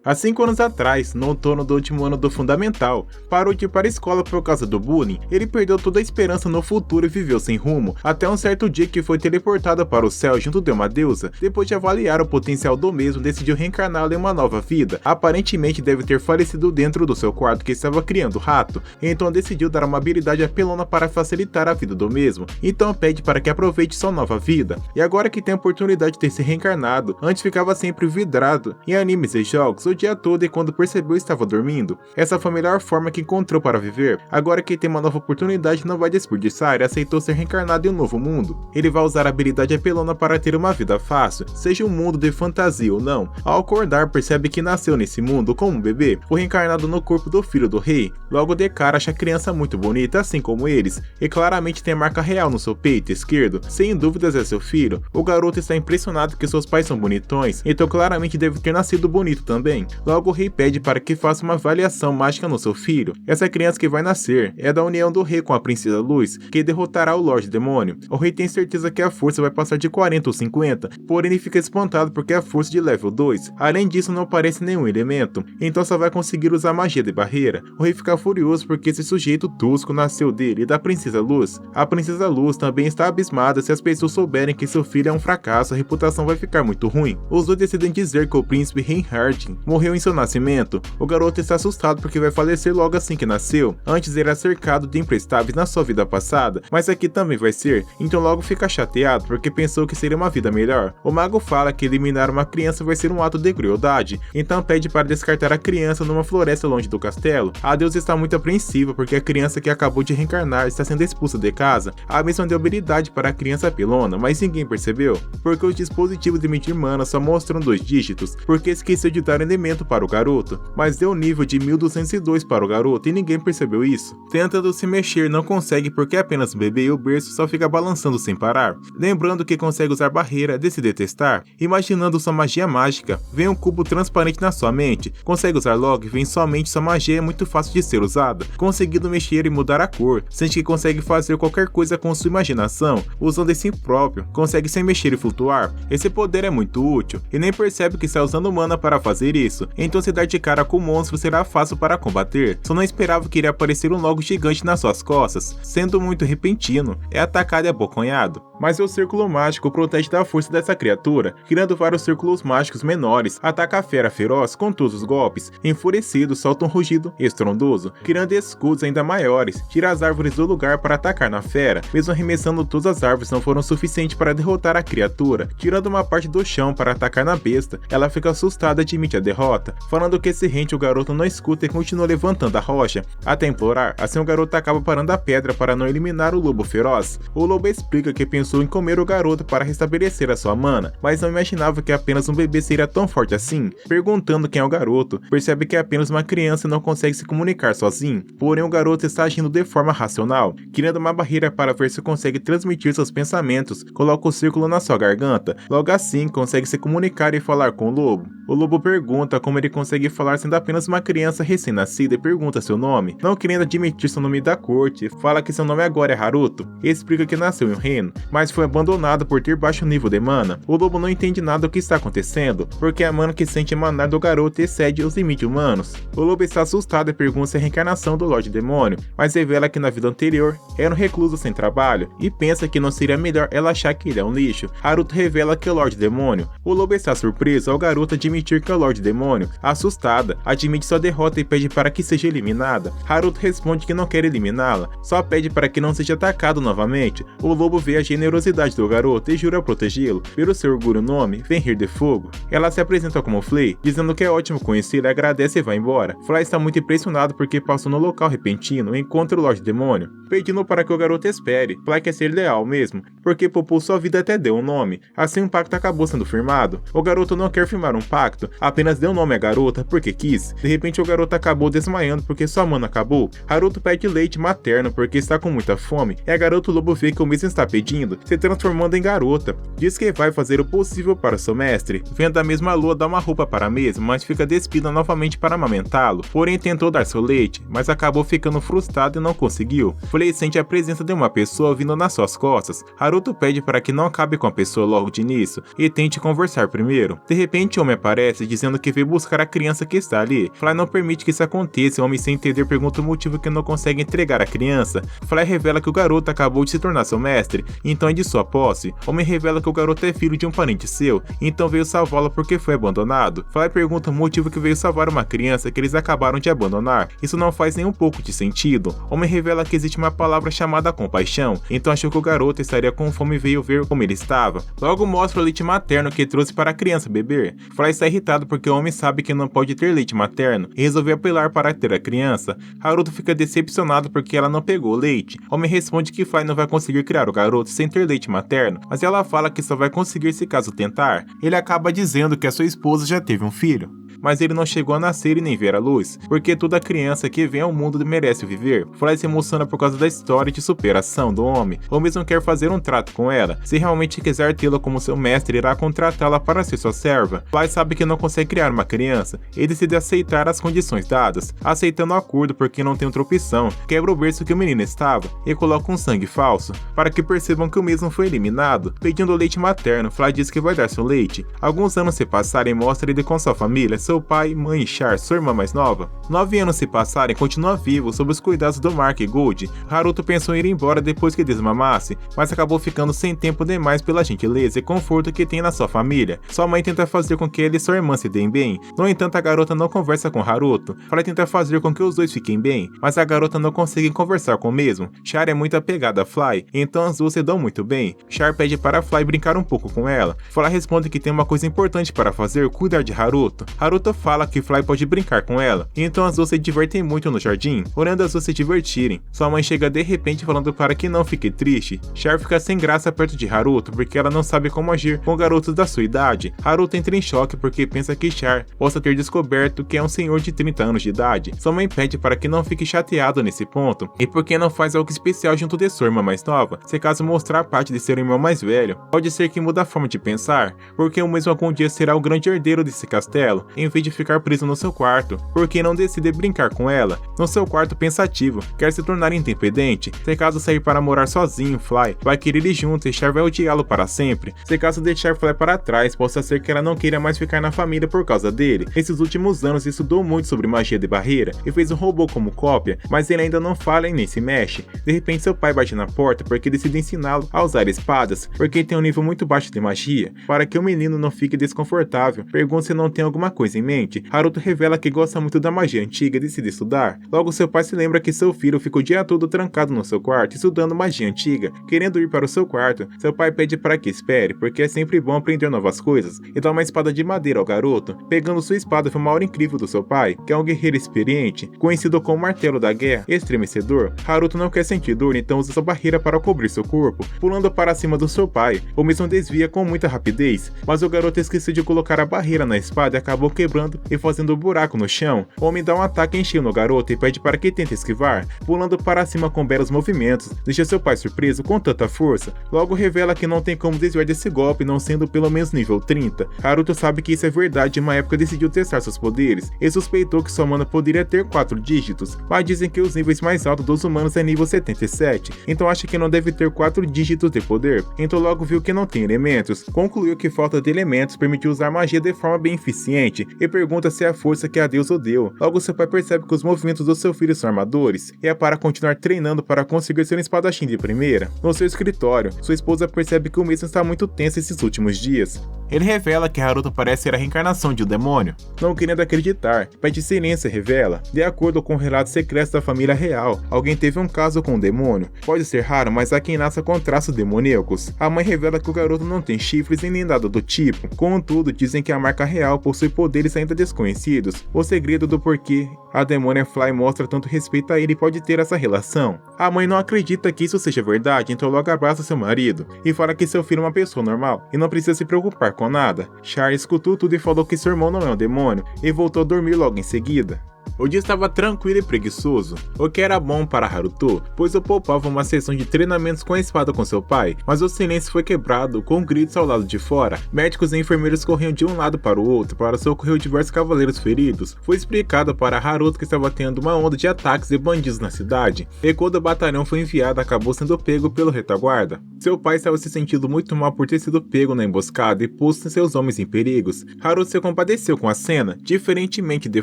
Há 5 anos atrás, no outono do último ano do fundamental, parou de ir para a escola por causa do bullying. Ele perdeu toda a esperança no futuro e viveu sem rumo, até um certo dia que foi teleportado para o céu junto de uma deusa. Depois de avaliar o potencial do mesmo, decidiu reencarná-lo em uma nova vida. Aparentemente deve ter falecido dentro do seu quarto que estava criando rato, então decidiu dar uma habilidade apelona para facilitar a vida do mesmo. Então pede para que aproveite sua nova vida. E agora que tem a oportunidade de ter se reencarnado, antes ficava sempre vidrado em animes e jogos o dia todo e quando percebeu estava dormindo. Essa foi a melhor forma que encontrou para viver. Agora que tem uma nova oportunidade não vai desperdiçar e aceitou ser reencarnado em um novo mundo. Ele vai usar a habilidade apelona para ter uma vida fácil, seja um mundo de fantasia ou não. Ao acordar percebe que nasceu nesse mundo como um bebê, foi reencarnado no corpo do filho do rei. Logo de cara acha a criança muito bonita assim como eles, e claramente tem marca real no seu peito esquerdo, sem dúvidas é seu filho. O garoto está impressionado que seus pais são bonitões, então claramente deve ter nascido bonito também. Logo o rei pede para que faça uma avaliação mágica no seu filho. Essa criança que vai nascer é da união do rei com a princesa Luz, que derrotará o Lorde Demônio. O rei tem certeza que a força vai passar de 40 ou 50, porém ele fica espantado porque é a força de level 2. Além disso não aparece nenhum elemento, então só vai conseguir usar magia de barreira. O rei fica furioso porque esse sujeito tosco nasceu dele e da princesa Luz. A princesa Luz também está abismada. Se as pessoas souberem que seu filho é um fracasso, a reputação vai ficar muito ruim. Os dois decidem dizer que o príncipe Reinhardt morreu em seu nascimento. O garoto está assustado porque vai falecer logo assim que nasceu. Antes era cercado de imprestáveis na sua vida passada, mas aqui também vai ser, então logo fica chateado porque pensou que seria uma vida melhor. O mago fala que eliminar uma criança vai ser um ato de crueldade, então pede para descartar a criança numa floresta longe do castelo. A deusa está muito apreensiva porque a criança que acabou de reencarnar está sendo expulsa de casa. A missão deu habilidade para a criança apelona, mas ninguém percebeu, porque os dispositivos de medir mana só mostram 2 dígitos, porque esqueceu de dar elemento para o garoto, mas deu nível de 1202 para o garoto e ninguém percebeu isso. Tentando se mexer não consegue porque é apenas um bebê e o berço só fica balançando sem parar. Lembrando que consegue usar barreira, decide testar. Imaginando sua magia mágica, vem um cubo transparente na sua mente. Consegue usar log, vem somente sua magia é muito fácil de ser usada, conseguindo mexer e mudar a cor. Sente que consegue fazer qualquer coisa com sua imaginação, usando esse próprio, consegue se mexer e flutuar. Esse poder é muito útil, e nem percebe que está usando mana para fazer isso, então se dar de cara com o monstro será fácil para combater. Só não esperava que iria aparecer um logo gigante nas suas costas, sendo muito repentino, é atacado e abocanhado. Mas seu círculo mágico protege da força dessa criatura, criando vários círculos mágicos menores, ataca a fera feroz com todos os golpes, enfurecido solta um rugido estrondoso, criando escudos ainda maiores, tira as árvores do lugar para atacar na fera, mesmo arremessando todas as árvores não foram suficientes para derrotar a criatura, tirando uma parte do chão para atacar na besta. Ela fica assustada e admite a derrota, falando que se rende o garoto não escuta e continua levantando a rocha, até implorar. Assim o garoto acaba parando a pedra para não eliminar o lobo feroz. O lobo explica que pensou em comer o garoto para restabelecer a sua mana, mas não imaginava que apenas um bebê seria tão forte assim. Perguntando quem é o garoto, percebe que é apenas uma criança e não consegue se comunicar sozinho, porém o garoto está agindo de forma racional, criando uma barreira para ver se consegue transmitir seus pensamentos, coloca o círculo na sua garganta, logo assim consegue se comunicar e falar com o lobo. O lobo pergunta como ele consegue falar sendo apenas uma criança recém-nascida e pergunta seu nome, não querendo admitir seu nome da corte, fala que seu nome agora é Haruto, e explica que nasceu em um reino, mas foi abandonado por ter baixo nível de mana. O lobo não entende nada do que está acontecendo, porque a mana que sente emanar do garoto excede os limites humanos. O lobo está assustado e pergunta se é a reencarnação do Lorde Demônio, mas revela que na vida anterior era um recluso sem trabalho, e pensa que não seria melhor ela achar que ele é um lixo. Haruto revela que é o Lorde Demônio. O lobo está surpreso ao garoto admitir que é o Lorde Demônio. Assustada, admite sua derrota e pede para que seja eliminada. Haruto responde que não quer eliminá-la, só pede para que não seja atacado novamente. O lobo vê a generosidade do garoto e jura protegê-lo. Pelo seu orgulho nome, vem rir de fogo. Ela se apresenta como Flay, dizendo que é ótimo conhecê-lo, agradece e vai embora. Fly está muito impressionado porque passou no local repentino e encontra o Lorde Demônio, pedindo para que o garoto espere. Fly quer ser leal mesmo, porque poupou sua vida até deu um nome. Assim um pacto acabou sendo firmado. O garoto não quer firmar um pacto, apenas deu nome à garota porque quis. De repente o garoto acabou desmaiando porque sua mana acabou. Haruto pede leite materno porque está com muita fome, e a garota lobo vê que o mesmo está pedindo, se transformando em garota. Diz que vai fazer o possível para seu mestre. Vendo a mesma lua dar uma roupa para a mesma, mas fica despida novamente para amamentá-lo. Porém tentou dar seu leite, mas acabou ficando frustrado e não conseguiu. Flay sente a presença de uma pessoa vindo nas suas costas. Haruto pede para que não acabe com a pessoa logo de início e tente conversar primeiro. De repente o homem aparece dizendo que veio buscar a criança que está ali. Fly não permite que isso aconteça, o homem sem entender pergunta o motivo que não consegue entregar a criança. Fly revela que o garoto acabou de se tornar seu mestre, então é de sua posse. O homem revela que o garoto é filho de um parente seu, então veio salvá-lo porque foi abandonado. Fly pergunta o motivo que veio salvar uma criança que eles acabaram de abandonar. Isso não faz nem um pouco de sentido. O homem revela que existe uma palavra chamada compaixão, então achou que o garoto estaria com fome e veio ver como ele estava. Logo mostra o leite materno que trouxe para a criança beber. Fly está irritado porque o homem sabe que não pode ter leite materno e resolveu apelar para ter a criança. Haruto fica decepcionado porque ela não pegou o leite. O homem responde que Fly não vai conseguir criar o garoto sem ter leite materno, mas ela fala que só vai conseguir se caso tentar. Ele acaba dizendo que a sua esposa já teve um filho, mas ele não chegou a nascer e nem ver a luz, porque toda criança que vem ao mundo merece viver. Fly se emociona por causa da história de superação do homem, ou mesmo quer fazer um trato com ela. Se realmente quiser tê-la como seu mestre, irá contratá-la para ser sua serva. Fly sabe que não consegue criar uma criança e decide aceitar as condições dadas, aceitando o acordo porque não tem outra opção. Quebra o berço que o menino estava e coloca um sangue falso, para que percebam que o mesmo foi eliminado. Pedindo leite materno, Fly diz que vai dar seu leite. Alguns anos se passarem e mostra ele com sua família, seu pai, mãe e Char, sua irmã mais nova. 9 anos se passarem e continua vivo sob os cuidados do Mark e Gold. Haruto pensou em ir embora depois que desmamasse, mas acabou ficando sem tempo demais pela gentileza e conforto que tem na sua família. Sua mãe tenta fazer com que ele e sua irmã se deem bem. No entanto, a garota não conversa com Haruto. Fly tenta fazer com que os dois fiquem bem, mas a garota não consegue conversar com o mesmo. Char é muito apegada a Fly, então as duas se dão muito bem. Char pede para Fly brincar um pouco com ela. Fly responde que tem uma coisa importante para fazer, cuidar de Haruto. Haruto fala que Fly pode brincar com ela, então as duas se divertem muito no jardim, olhando as duas se divertirem. Sua mãe chega de repente falando para que não fique triste. Char fica sem graça perto de Haruto porque ela não sabe como agir com garotos da sua idade. Haruto entra em choque porque pensa que Char possa ter descoberto que é um senhor de 30 anos de idade. Sua mãe pede para que não fique chateado nesse ponto e porque não faz algo especial junto de sua irmã mais nova. Se caso mostrar parte de ser o irmão mais velho, pode ser que mude a forma de pensar, porque o mesmo algum dia será o grande herdeiro desse castelo, em vez de ficar preso no seu quarto, porque não decide brincar com ela. No seu quarto pensativo, quer se tornar independente. Se caso sair para morar sozinho, Fly vai querer ir junto e Char vai odiá-lo para sempre. Se caso deixar Fly para trás, possa ser que ela não queira mais ficar na família por causa dele. Nesses últimos anos estudou muito sobre magia de barreira e fez um robô como cópia, mas ele ainda não fala e nem se mexe. De repente seu pai bate na porta porque decide ensiná-lo a usar espadas, porque tem um nível muito baixo de magia. Para que o menino não fique desconfortável, pergunta se não tem alguma coisa em mente. Haruto revela que gosta muito da magia antiga e decide estudar. Logo seu pai se lembra que seu filho ficou o dia todo trancado no seu quarto estudando magia antiga. Querendo ir para o seu quarto, seu pai pede para que espere, porque é sempre bom aprender novas coisas, e dá uma espada de madeira ao garoto. Pegando sua espada foi uma hora incrível do seu pai, que é um guerreiro experiente, conhecido como martelo da guerra, estremecedor. Haruto não quer sentir dor, então usa sua barreira para cobrir seu corpo, pulando para cima do seu pai. O mesmo desvia com muita rapidez, mas o garoto esqueceu de colocar a barreira na espada e acabou quebrando e fazendo um buraco no chão. O homem dá um ataque em cheio no garoto e pede para que tente esquivar, pulando para cima com belos movimentos, deixa seu pai surpreso com tanta força. Logo revela que não tem como desviar desse golpe, não sendo pelo menos nível 30. Haruto sabe que isso é verdade e uma época decidiu testar seus poderes, e suspeitou que sua mana poderia ter 4 dígitos, mas dizem que os níveis mais altos dos humanos é nível 77, então acha que não deve ter 4 dígitos de poder, então logo viu que não tem elementos. Concluiu que falta de elementos permitiu usar magia de forma bem eficiente, e pergunta se é a força que a Deus o deu. Logo seu pai percebe que os movimentos do seu filho são armadores, e é para continuar treinando para conseguir ser um espadachim de primeira. No seu escritório, sua esposa percebe que o mesmo está muito tenso esses últimos dias. Ele revela que Haruto parece ser a reencarnação de um demônio. Não querendo acreditar, pede silêncio e revela. De acordo com o relato secreto da família real, alguém teve um caso com um demônio. Pode ser raro, mas há quem nasça com traços demoníacos. A mãe revela que o garoto não tem chifres nem nada do tipo. Contudo, dizem que a marca real possui poderes ainda desconhecidos. O segredo do porquê a demônia Fly mostra tanto respeito a ele pode ter essa relação. A mãe não acredita que isso seja verdade, então logo abraça seu marido e fala que seu filho é uma pessoa normal e não precisa se preocupar com nada. Char escutou tudo e falou que seu irmão não é um demônio e voltou a dormir logo em seguida. O dia estava tranquilo e preguiçoso, o que era bom para Haruto, pois o poupava uma sessão de treinamentos com a espada com seu pai, mas o silêncio foi quebrado com gritos ao lado de fora. Médicos e enfermeiros corriam de um lado para o outro para socorrer diversos cavaleiros feridos. Foi explicado para Haruto que estava tendo uma onda de ataques de bandidos na cidade, e quando o batalhão foi enviado acabou sendo pego pelo retaguarda. Seu pai estava se sentindo muito mal por ter sido pego na emboscada e posto seus homens em perigos. Haruto se compadeceu com a cena, diferentemente de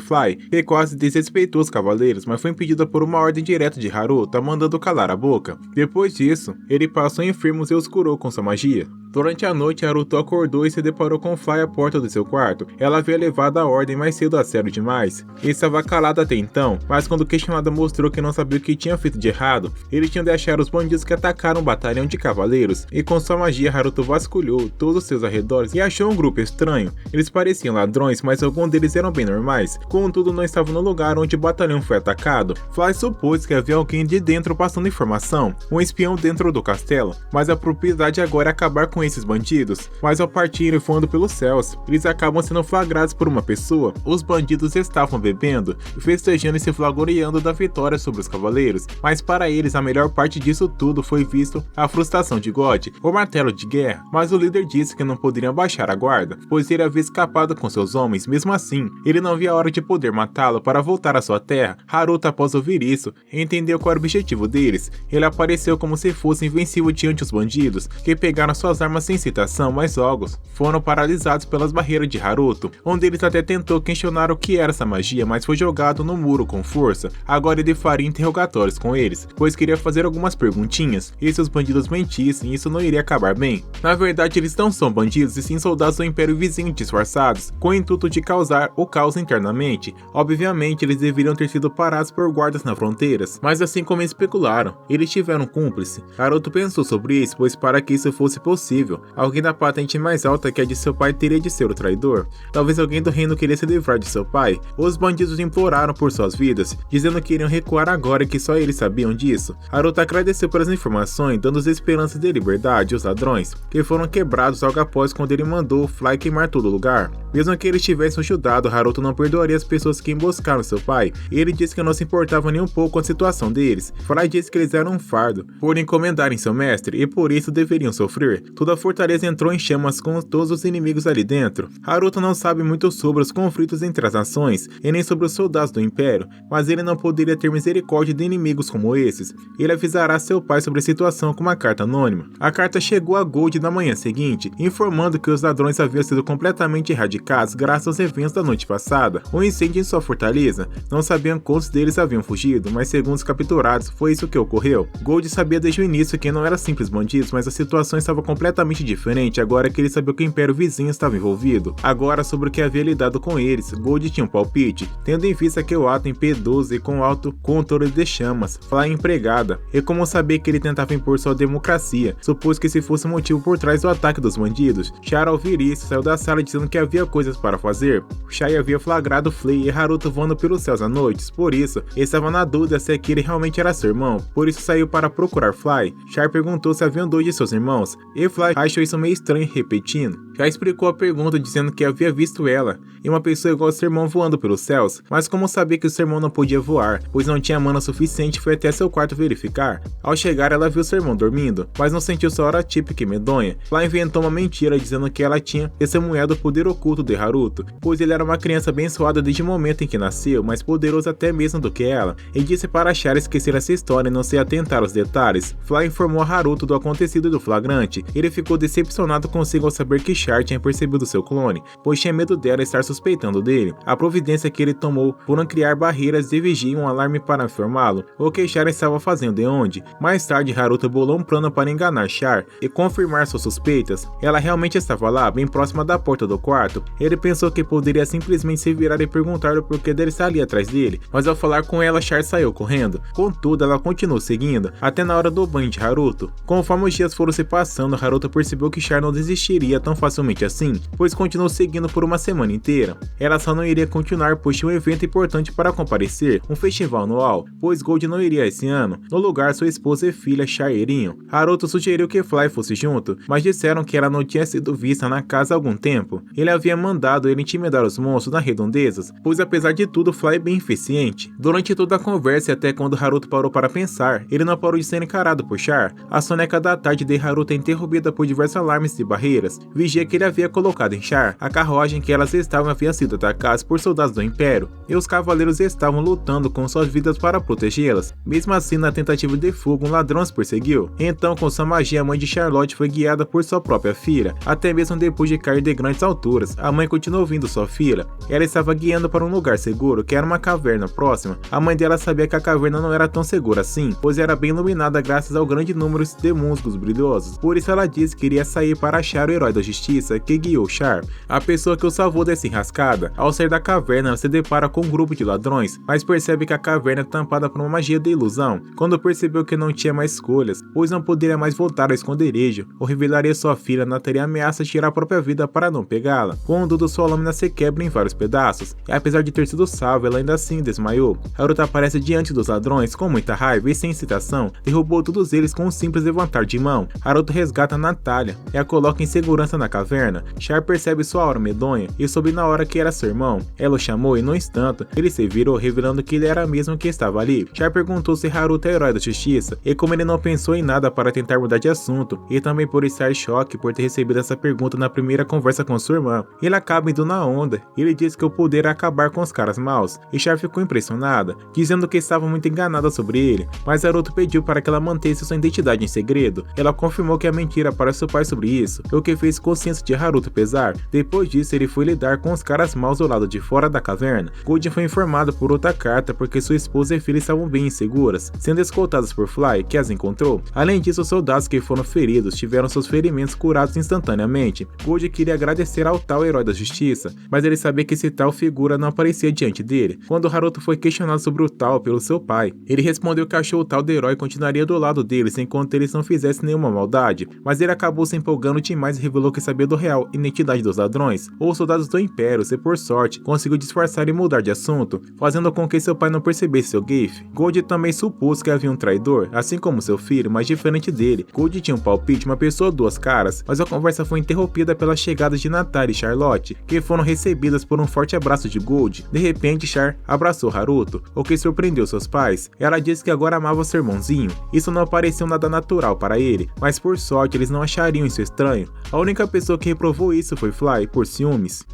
Fly, que quase desrespeitou os cavaleiros, mas foi impedida por uma ordem direta de Haruto, mandando calar a boca. Depois disso, ele passou enfermos e os curou com sua magia. Durante a noite, Haruto acordou e se deparou com Fly à porta do seu quarto. Ela havia levado a ordem mais cedo a sério demais. Ele estava calado até então, mas quando questionada mostrou que não sabia o que tinha feito de errado. Ele tinha de achar os bandidos que atacaram um batalhão de cavaleiros, e com sua magia Haruto vasculhou todos os seus arredores e achou um grupo estranho. Eles pareciam ladrões, mas alguns deles eram bem normais, contudo não estavam no lugar onde o batalhão foi atacado. Fly supôs que havia alguém de dentro passando informação, um espião dentro do castelo, mas a propriedade agora é acabar com esses bandidos, mas ao partirem voando pelos céus, eles acabam sendo flagrados por uma pessoa. Os bandidos estavam bebendo, festejando e se vangloriando da vitória sobre os cavaleiros, mas para eles a melhor parte disso tudo foi visto a frustração de God, o martelo de guerra, mas o líder disse que não poderiam baixar a guarda, pois ele havia escapado com seus homens. Mesmo assim, ele não via a hora de poder matá-lo para voltar à sua terra. Haruto, após ouvir isso, entendeu qual era o objetivo deles. Ele apareceu como se fosse invencível diante dos bandidos, que pegaram suas armas sem citação, mas logo foram paralisados pelas barreiras de Haruto. Um deles até tentou questionar o que era essa magia, mas foi jogado no muro com força. Agora ele faria interrogatórios com eles, pois queria fazer algumas perguntinhas, e se os bandidos mentissem, isso não iria acabar bem. Na verdade, eles não são bandidos, e sim soldados do Império Vizinho disfarçados, com o intuito de causar o caos internamente. Obviamente, eles deveriam ter sido parados por guardas nas fronteiras, mas assim como especularam, eles tiveram um cúmplice. Haruto pensou sobre isso, pois para que isso fosse possível, alguém da patente mais alta que a de seu pai teria de ser o traidor. Talvez alguém do reino queria se livrar de seu pai. Os bandidos imploraram por suas vidas, dizendo que iriam recuar agora e que só eles sabiam disso. Haruto agradeceu pelas informações, dando-os esperanças de liberdade aos ladrões, que foram quebrados logo após quando ele mandou o Fly queimar todo o lugar. Mesmo que eles tivessem ajudado, Haruto não perdoaria as pessoas que emboscaram seu pai. Ele disse que não se importava nem um pouco com a situação deles. Fly disse que eles eram um fardo por encomendarem seu mestre e por isso deveriam sofrer. Toda a fortaleza entrou em chamas com todos os inimigos ali dentro. Haruto não sabe muito sobre os conflitos entre as nações e nem sobre os soldados do Império, mas ele não poderia ter misericórdia de inimigos como esses. Ele avisará seu pai sobre a situação com uma carta anônima. A carta chegou a Gold na manhã seguinte, informando que os ladrões haviam sido completamente erradicados graças aos eventos da noite passada. Um incêndio em sua fortaleza. Não sabiam quantos deles haviam fugido, mas segundo os capturados, foi isso que ocorreu. Gold sabia desde o início que não eram simples bandidos, mas a situação estava completamente diferente agora que ele sabia que o Império Vizinho estava envolvido. Agora, sobre o que havia lidado com eles, Gold tinha um palpite, tendo em vista que o ato impiedoso e com alto controle de chamas, Fly empregada, e como sabia que ele tentava impor sua democracia, supôs que esse fosse o motivo por trás do ataque dos bandidos. Char, ao ouvir isso, saiu da sala dizendo que havia coisas para fazer. Shai havia flagrado Flay e Haruto voando pelos céus à noite, por isso, estava na dúvida se aquele realmente era seu irmão, por isso saiu para procurar Fly. Char perguntou se haviam dois de seus irmãos, e Fly achou isso meio estranho repetindo. Já explicou a pergunta dizendo que havia visto ela e uma pessoa igual ao seu irmão voando pelos céus, mas como sabia que o seu irmão não podia voar, pois não tinha mana suficiente, foi até seu quarto verificar. Ao chegar, ela viu seu irmão dormindo, mas não sentiu sua hora típica e medonha. Fly inventou uma mentira dizendo que ela tinha testemunhado o poder oculto de Haruto, pois ele era uma criança abençoada desde o momento em que nasceu, mais poderoso até mesmo do que ela, e disse para Char esquecer essa história e não se atentar aos detalhes. Fly informou a Haruto do acontecido e do flagrante. Ele ficou decepcionado consigo ao saber que Char tinha percebido seu clone, pois tinha medo dela estar suspeitando dele. A providência que ele tomou por não criar barreiras de vigia e um alarme para informá-lo, o que Char estava fazendo e onde. Mais tarde, Haruto bolou um plano para enganar Char e confirmar suas suspeitas. Ela realmente estava lá, bem próxima da porta do quarto. Ele pensou que poderia simplesmente se virar e perguntar o porquê dele estar ali atrás dele, mas ao falar com ela, Char saiu correndo. Contudo, ela continuou seguindo, até na hora do banho de Haruto. Conforme os dias foram se passando, Haruto percebeu que Char não desistiria tão facilmente somente assim, pois continuou seguindo por uma semana inteira. Ela só não iria continuar pois tinha um evento importante para comparecer, um festival anual, pois Gold não iria esse ano. No lugar, sua esposa e filha Char iriam. Haruto sugeriu que Fly fosse junto, mas disseram que ela não tinha sido vista na casa há algum tempo. Ele havia mandado ele intimidar os monstros nas redondezas, pois apesar de tudo, Fly é bem eficiente. Durante toda a conversa e até quando Haruto parou para pensar, ele não parou de ser encarado por Char. A soneca da tarde de Haruto é interrompida por diversos alarmes e barreiras, vigia que ele havia colocado em Char. A carruagem que elas estavam havia sido atacada por soldados do Império, e os cavaleiros estavam lutando com suas vidas para protegê-las. Mesmo assim, na tentativa de fuga, um ladrão os perseguiu. Então, com sua magia, a mãe de Charlotte foi guiada por sua própria filha, até mesmo depois de cair de grandes alturas. A mãe continuou ouvindo sua filha. Ela estava guiando para um lugar seguro, que era uma caverna próxima. A mãe dela sabia que a caverna não era tão segura assim, pois era bem iluminada graças ao grande número de musgos brilhosos. Por isso ela disse que iria sair para achar o herói da justiça que guiou Char, a pessoa que o salvou dessa enrascada. Ao sair da caverna, ela se depara com um grupo de ladrões, mas percebe que a caverna é tampada por uma magia de ilusão. Quando percebeu que não tinha mais escolhas, pois não poderia mais voltar ao esconderijo, ou revelaria sua filha, não teria ameaça de tirar a própria vida para não pegá-la. Contudo, sua lâmina se quebra em vários pedaços, e apesar de ter sido salva, ela ainda assim desmaiou. Haruto aparece diante dos ladrões com muita raiva e sem hesitação, derrubou todos eles com um simples levantar de mão. Haruto resgata Natália e a coloca em segurança na caverna. Char percebe sua aura medonha e soube na hora que era seu irmão. Ela o chamou e no instante, ele se virou, revelando que ele era mesmo que estava ali. Char perguntou se Haruto é herói da justiça, e como ele não pensou em nada para tentar mudar de assunto, e também por estar em choque por ter recebido essa pergunta na primeira conversa com sua irmã, ele acaba indo na onda. Ele disse que o poder é acabar com os caras maus, e Char ficou impressionada, dizendo que estava muito enganada sobre ele, mas Haruto pediu para que ela mantesse sua identidade em segredo. Ela confirmou que a mentira para seu pai sobre isso, o que fez consciência de Haruto pesar. Depois disso, ele foi lidar com os caras maus ao lado de fora da caverna. Gold foi informado por outra carta porque sua esposa e filha estavam bem inseguras, sendo escoltadas por Fly, que as encontrou. Além disso, os soldados que foram feridos tiveram seus ferimentos curados instantaneamente. Gold queria agradecer ao tal herói da justiça, mas ele sabia que esse tal figura não aparecia diante dele. Quando Haruto foi questionado sobre o tal pelo seu pai, ele respondeu que achou o tal do herói continuaria do lado deles enquanto eles não fizessem nenhuma maldade, mas ele acabou se empolgando demais e revelou que sabia do real identidade dos ladrões, ou soldados do Império, se por sorte conseguiu disfarçar e mudar de assunto, fazendo com que seu pai não percebesse seu gafe. Gold também supôs que havia um traidor, assim como seu filho, mas diferente dele. Gold tinha um palpite, uma pessoa duas caras, mas a conversa foi interrompida pela chegada de Natália e Charlotte, que foram recebidas por um forte abraço de Gold. De repente, Char abraçou Haruto, o que surpreendeu seus pais. Ela disse que agora amava seu irmãozinho. Isso não pareceu nada natural para ele, mas por sorte eles não achariam isso estranho. A única pessoa que reprovou isso foi Fly, por ciúmes.